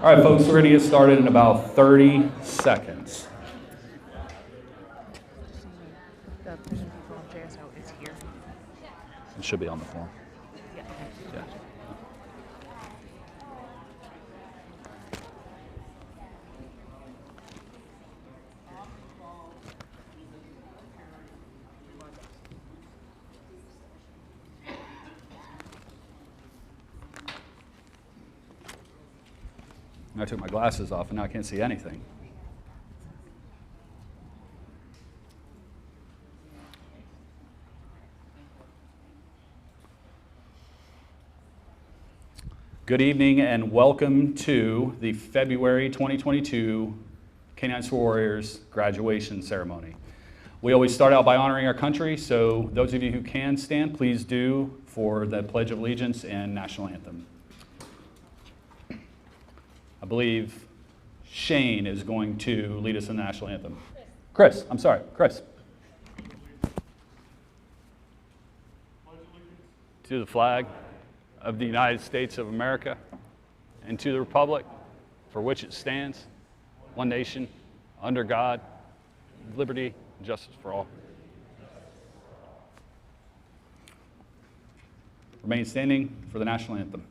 All right, folks, we're going to get started in about 30 seconds. It should be on the form. Yeah. I took my glasses off and now I can't see anything. Good evening and welcome to the February 2022 K9s For Warriors graduation ceremony. We always start out by honoring our country, so those of you who can stand, please do for the Pledge of Allegiance and National Anthem. I believe Shane is going to lead us in the National Anthem. Chris. To the flag of the United States of America and to the republic for which it stands, one nation, under God, liberty and justice for all. Remain standing for the National Anthem.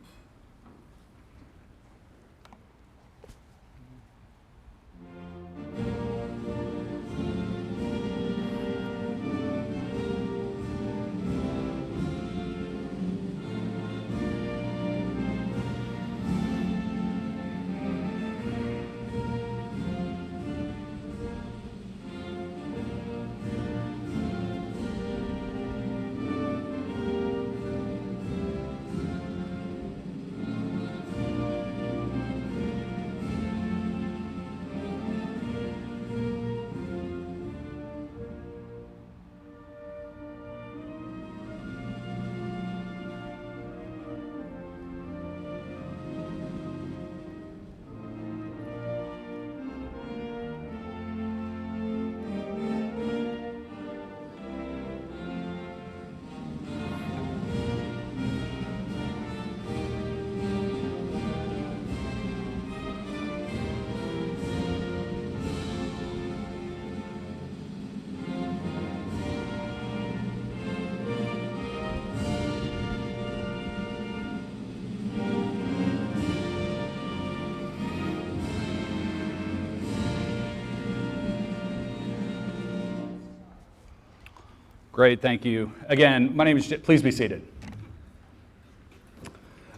Great, thank you. Again, please be seated.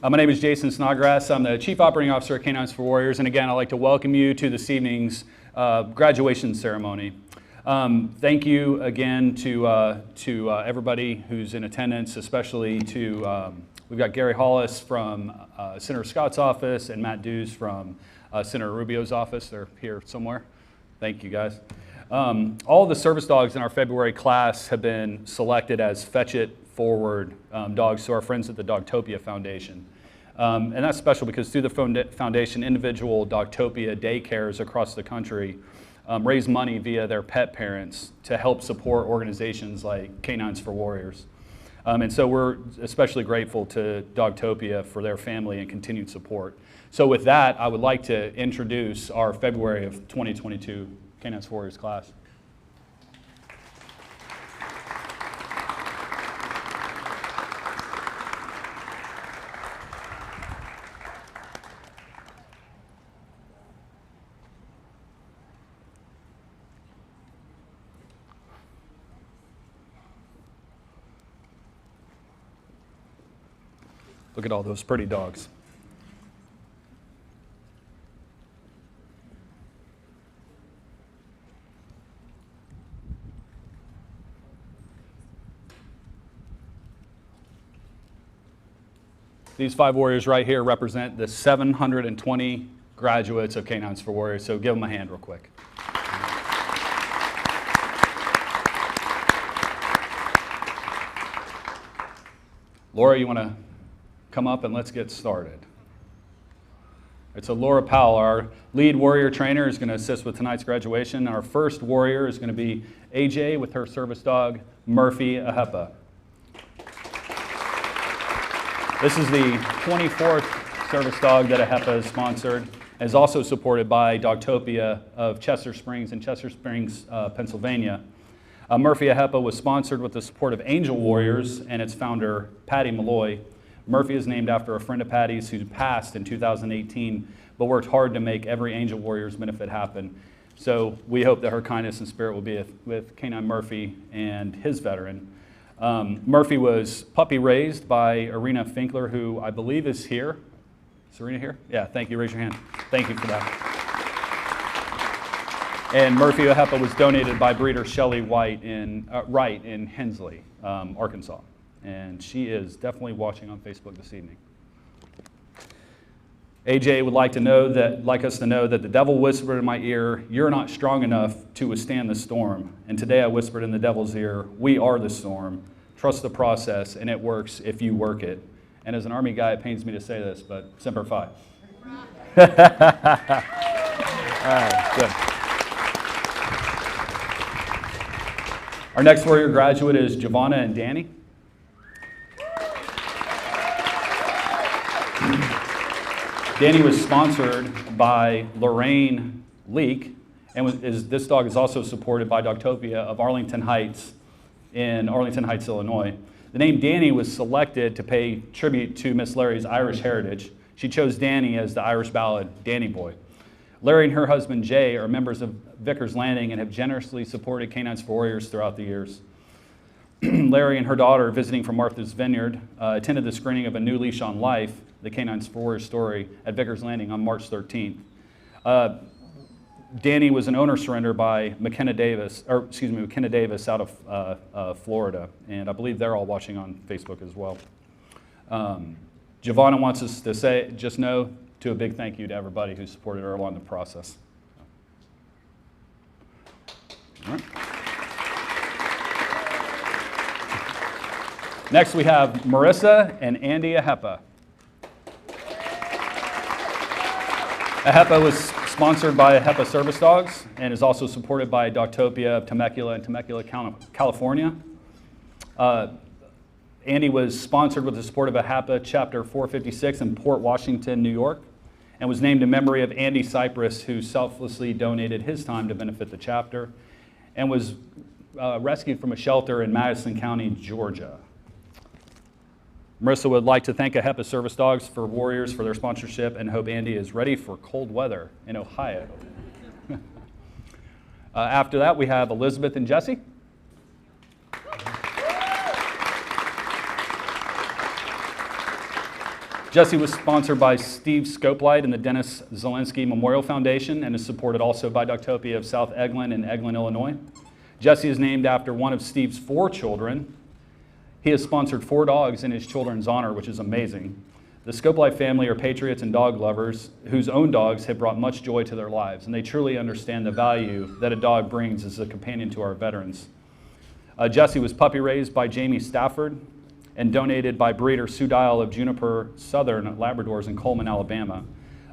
My name is Jason Snodgrass. I'm the Chief Operating Officer at K9s For Warriors, and again, I'd like to welcome you to this evening's graduation ceremony. Thank you again to everybody who's in attendance, especially to, we've got Gary Hollis from Senator Scott's office and Matt Dews from Senator Rubio's office. They're here somewhere. Thank you, guys. All the service dogs in our February class have been selected as Fetch It Forward dogs to our friends at the Dogtopia Foundation. And that's special because through the foundation, individual Dogtopia daycares across the country raise money via their pet parents to help support organizations like K9s For Warriors. And so we're especially grateful to Dogtopia for their family and continued support. So with that, I would like to introduce our February of 2022 K9s For Warriors class. Look at all those pretty dogs. These 5 warriors right here represent the 720 graduates of K9s For Warriors, so give them a hand real quick. Laura, you want to come up and let's get started. It's Laura Powell, our lead warrior trainer, is going to assist with tonight's graduation. Our first warrior is going to be AJ with her service dog, Murphy Ahepa. This is the 24th service dog that Ahepa has sponsored, is also supported by Dogtopia of Chester Springs in Chester Springs, Pennsylvania. Murphy Ahepa was sponsored with the support of Angel Warriors and its founder, Patty Malloy. Murphy is named after a friend of Patty's who passed in 2018, but worked hard to make every Angel Warriors benefit happen. So we hope that her kindness and spirit will be with K9 Murphy and his veteran. Murphy was puppy raised by Irina Finkler, who I believe is here. Is Irina here? Yeah, thank you. Raise your hand. Thank you for that. And Murphy Ahepa was donated by breeder Shelley Wright in Hensley, Arkansas. And she is definitely watching on Facebook this evening. AJ would like us to know that the devil whispered in my ear, "You're not strong enough to withstand the storm." And today I whispered in the devil's ear, "We are the storm. Trust the process, and it works if you work it." And as an Army guy, it pains me to say this, but Semper Fi. All right, good. Our next Warrior graduate is Giovanna and Danny. Danny was sponsored by Lorraine Leak, and this dog is also supported by Dogtopia of Arlington Heights in Arlington Heights, Illinois. The name Danny was selected to pay tribute to Miss Larry's Irish heritage. She chose Danny as the Irish ballad, Danny Boy. Larry and her husband Jay are members of Vickers Landing and have generously supported K9s For Warriors throughout the years. Larry and her daughter, visiting from Martha's Vineyard, attended the screening of A New Leash on Life, the K9s For Warriors story, at Vickers Landing on March 13th. Danny was an owner surrender by McKenna Davis out of Florida, and I believe they're all watching on Facebook as well. Giovanna wants us to do a big thank you to everybody who supported her along the process. All right. Next we have Marissa and Andy Ahepa. Ahepa was sponsored by Ahepa Service Dogs and is also supported by Dogtopia of Temecula in Temecula, California. Andy was sponsored with the support of Ahepa Chapter 456 in Port Washington, New York, and was named in memory of Andy Cypress, who selflessly donated his time to benefit the chapter, and was rescued from a shelter in Madison County, Georgia. Marissa would like to thank Ahepa Service Dogs for Warriors for their sponsorship and hope Andy is ready for cold weather in Ohio. After that, we have Elizabeth and Jesse. Jesse was sponsored by Steve Scopelight and the Dennis Zelensky Memorial Foundation and is supported also by Dogtopia of South Eglin in Eglin, Illinois. Jesse is named after one of Steve's 4 children. He has sponsored 4 dogs in his children's honor, which is amazing. The Scopelight family are patriots and dog lovers whose own dogs have brought much joy to their lives, and they truly understand the value that a dog brings as a companion to our veterans. Jesse was puppy raised by Jamie Stafford and donated by breeder Sue Dial of Juniper Southern Labradors in Coleman, Alabama.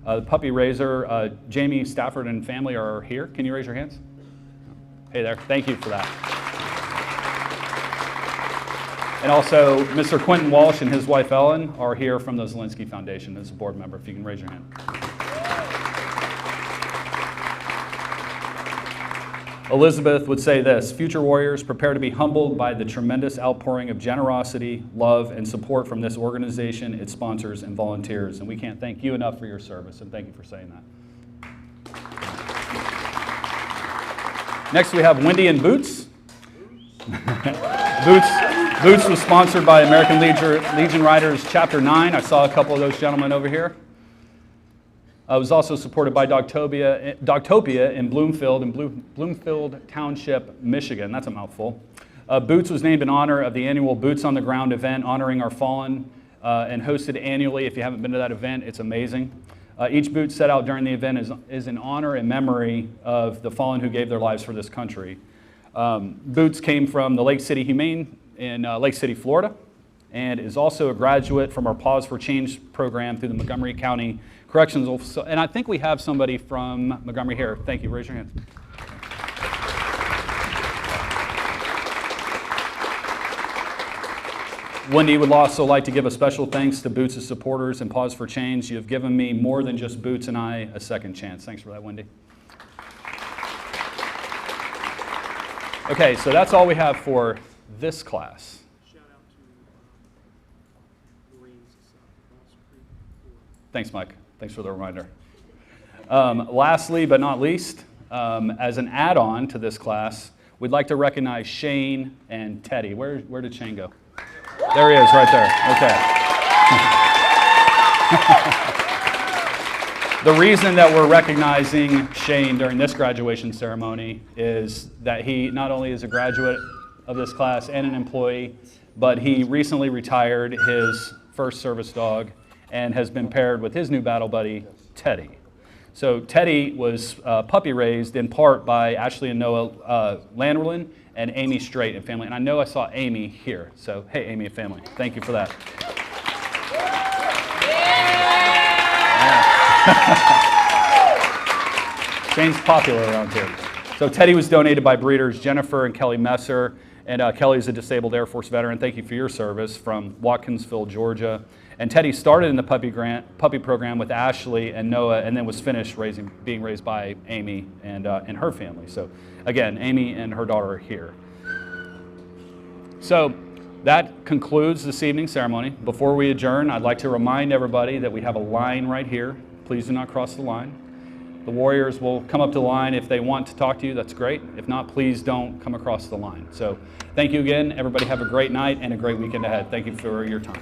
The puppy raiser, Jamie Stafford and family are here. Can you raise your hands? Hey there, thank you for that. And also, Mr. Quentin Walsh and his wife Ellen are here from the Zelensky Foundation as a board member, if you can raise your hand. Elizabeth would say this: future warriors, prepare to be humbled by the tremendous outpouring of generosity, love, and support from this organization, its sponsors, and volunteers. And we can't thank you enough for your service, and thank you for saying that. Next, we have Wendy and Boots. Boots was sponsored by American Legion Riders Chapter 9. I saw a couple of those gentlemen over here. It was also supported by Dogtopia in Bloomfield Township, Michigan. That's a mouthful. Boots was named in honor of the annual Boots on the Ground event honoring our fallen and hosted annually. If you haven't been to that event, it's amazing. Each boot set out during the event is in honor and memory of the fallen who gave their lives for this country. Boots came from the Lake City Humane in Lake City, Florida, and is also a graduate from our Pause for Change program through the Montgomery County Correctional. And I think we have somebody from Montgomery here. Thank you. Raise your hand. Wendy would also like to give a special thanks to Boots' supporters and Pause for Change. You have given me more than just Boots and I a second chance. Thanks for that, Wendy. Okay, so that's all we have for this class. Shout out to Marines. Thanks, Mike. Thanks for the reminder. Lastly, but not least, as an add-on to this class, we'd like to recognize Shane and Teddy. Where did Shane go? There he is, right there. Okay. The reason that we're recognizing Shane during this graduation ceremony is that he not only is a graduate of this class and an employee, but he recently retired his first service dog and has been paired with his new battle buddy, Teddy. So Teddy was puppy raised in part by Ashley and Noah Landerlin and Amy Strait and family. And I know I saw Amy here. So, hey, Amy and family. Thank you for that. Yeah. Shane's popular around here. So Teddy was donated by breeders Jennifer and Kelly Messer. And Kelly's a disabled Air Force veteran. Thank you for your service from Watkinsville, Georgia. And Teddy started in the puppy program with Ashley and Noah, and then was finished being raised by Amy and her family. So again, Amy and her daughter are here. So that concludes this evening's ceremony. Before we adjourn, I'd like to remind everybody that we have a line right here. Please do not cross the line. The Warriors will come up to the line if they want to talk to you. That's great. If not, please don't come across the line. So thank you again. Everybody have a great night and a great weekend ahead. Thank you for your time.